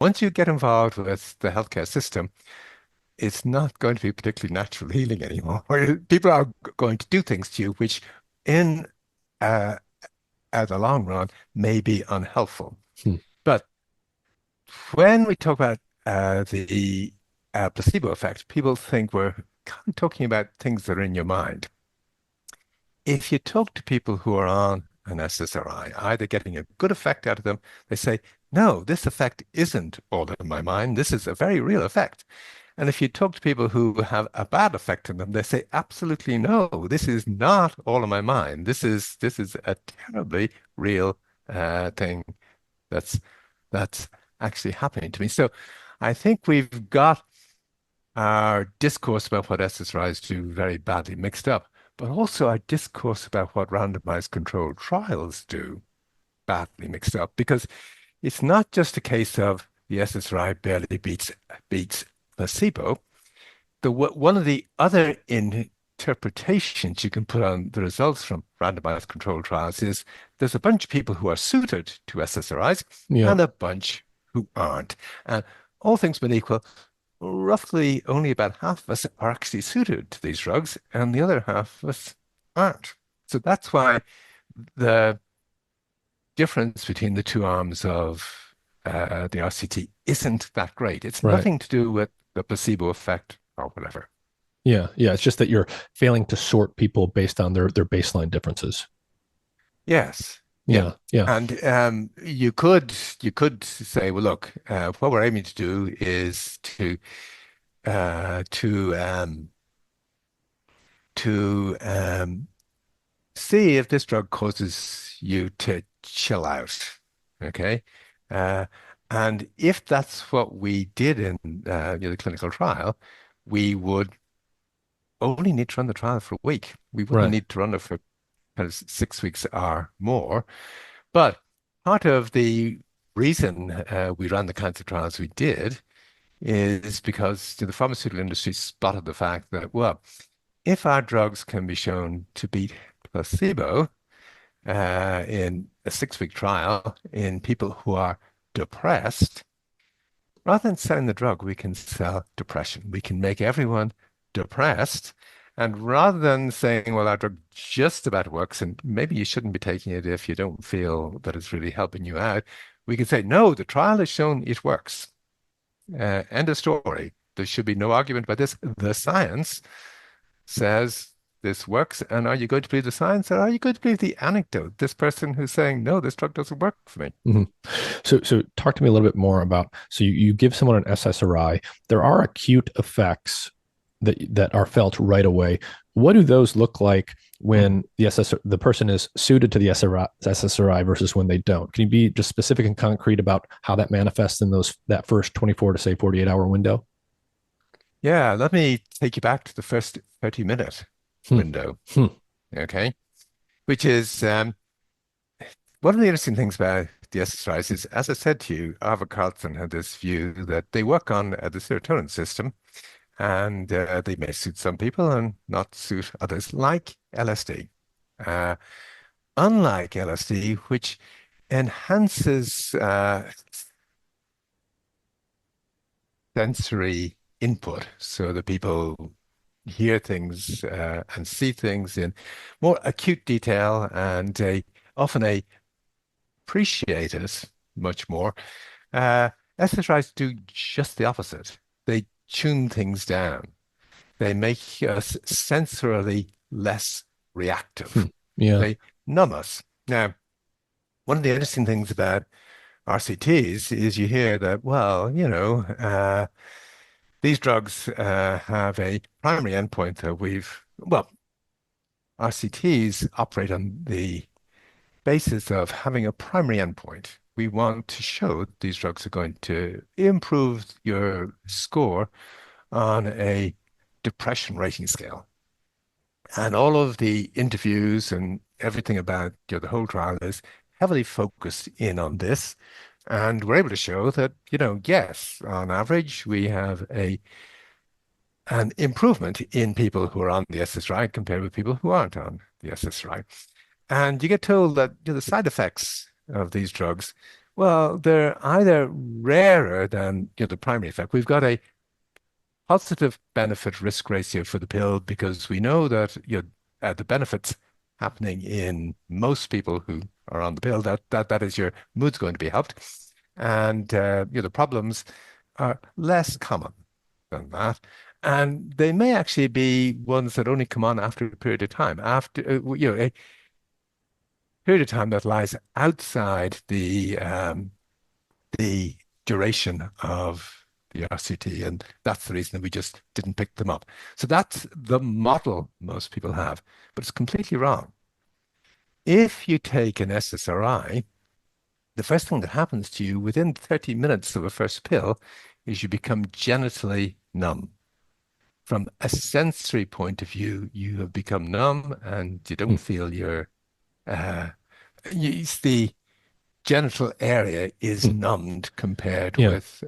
once you get involved with the healthcare system, it's not going to be particularly natural healing anymore. People are going to do things to you which, in uh, the long run, may be unhelpful. Hmm. But when we talk about the placebo effect, people think we're kind of talking about things that are in your mind. If you talk to people who are on an SSRI, either getting a good effect out of them, they say, no, this effect isn't all in my mind. This is a very real effect. And if you talk to people who have a bad effect on them, they say, absolutely no, this is not all in my mind. This is a terribly real thing that's that's actually happening to me. So I think we've got our discourse about what SSRIs do very badly mixed up, but also our discourse about what randomized controlled trials do badly mixed up, because it's not just a case of the SSRI barely beats placebo. One of the other interpretations you can put on the results from randomized controlled trials is there's a bunch of people who are suited to SSRIs Yeah. and a bunch who aren't. And all things being equal, roughly only about half of us are actually suited to these drugs, and the other half of us aren't. So that's why the difference between the two arms of the RCT isn't that great. It's Right. nothing to do with the placebo effect or whatever. Yeah. Yeah. It's just that you're failing to sort people based on their baseline differences. Yes. Yeah. Yeah. Yeah. And you could say, well, look, what we're aiming to do is uh, to um, to see if this drug causes you to chill out. Okay. Uh, and if that's what we did in the clinical trial, we would only need to run the trial for a week. We wouldn't Right. need to run it for kind of 6 weeks or more. But part of the reason we ran the kinds of trials we did is because the pharmaceutical industry spotted the fact that, well, if our drugs can be shown to beat placebo in a 6 week trial in people who are depressed, rather than selling the drug, we can sell depression. We can make everyone depressed. And rather than saying, well, our drug just about works and maybe you shouldn't be taking it if you don't feel that it's really helping you out, we can say, no, the trial has shown it works. End of story. There should be no argument about this. The science says this works. And are you going to believe the science or are you going to believe the anecdote? This person who's saying, no, this drug doesn't work for me. Mhm. So talk to me a little bit more about, so you give someone an SSRI. There are acute effects that are felt right away. What do those look like when the person is suited to the SSRI versus when they don't? Can you be just specific and concrete about how that manifests in that first 24 to say 48-hour window? Yeah, let me take you back to the first 30-minute Hmm. window, Hmm. okay? Which is one of the interesting things about the SSRIs is, as I said to you, Arthur Carlson had this view that they work on the serotonin system and they may suit some people and not suit others, like LSD. Uh, Unlike LSD, which enhances sensory input so that people hear things and see things in more acute detail and often appreciate it much more. Uh, SSRIs do just the opposite. They tune things down. They make us sensorily less Hmm. reactive. Yeah. They numb us. Now, one of the interesting things about RCTs is you hear that, well, these drugs have a primary endpoint that RCTs operate on the basis of having a primary endpoint. We want to show these drugs are going to improve your score on a depression rating scale. And all of the interviews and everything about the whole trial is heavily focused in on this. And we're able to show that, yes, on average, we have an improvement in people who are on the SSRI compared with people who aren't on the SSRI. And you get told that the side effects of these drugs, Well, they're either rarer than the primary effect. We've got a positive benefit risk ratio for the pill because we know that the benefits happening in most people who are on the pill that is your mood's going to be helped, and the problems are less common than that. And they may actually be ones that only come on after a period of time, after a period of time that lies outside the duration of the RCT, and that's the reason that we just didn't pick them up. So that's the model most people have, but it's completely wrong. If you take an SSRI, the first thing that happens to you within 30 minutes of a first pill is you become genitally numb. From a sensory point of view, you have become numb and you don't Hmm. feel uh, the genital area is Hmm. numbed compared Yeah, with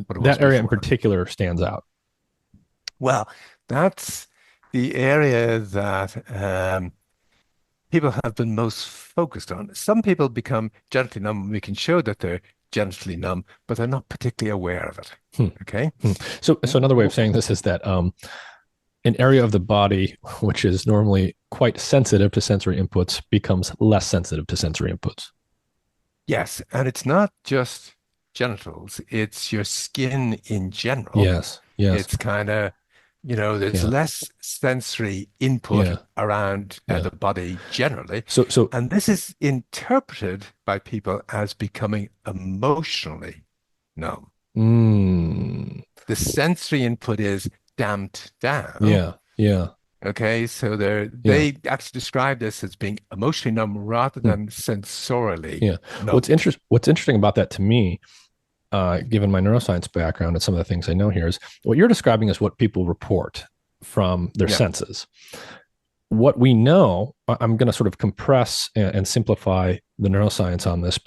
what it was that area in before. particular stands out. Well, that's the area that people have been most focused on. Some people become genitally numb. We can show that they're genitally numb, but they're not particularly aware of it. Hmm. Okay. Hmm. So another way of saying this is that an area of the body which is normally quite sensitive to sensory inputs becomes less sensitive to sensory inputs. Yes, and it's not just genitals, it's your skin in general. Yes. Yes. It's kind of, there's Yeah. less sensory input Yeah. around Yeah. the body generally. So. And this is interpreted by people as becoming emotionally numb. Mm, The sensory input is damped down. yeah. Yeah. Okay, so Yeah. they actually describe this as being emotionally numb rather Hmm. than sensorily Yeah. numbed. What's interesting about that to me, given my neuroscience background and some of the things I know here, is what you're describing is what people report from their Yeah. senses. What we know, I'm going to sort of compress and simplify the neuroscience on this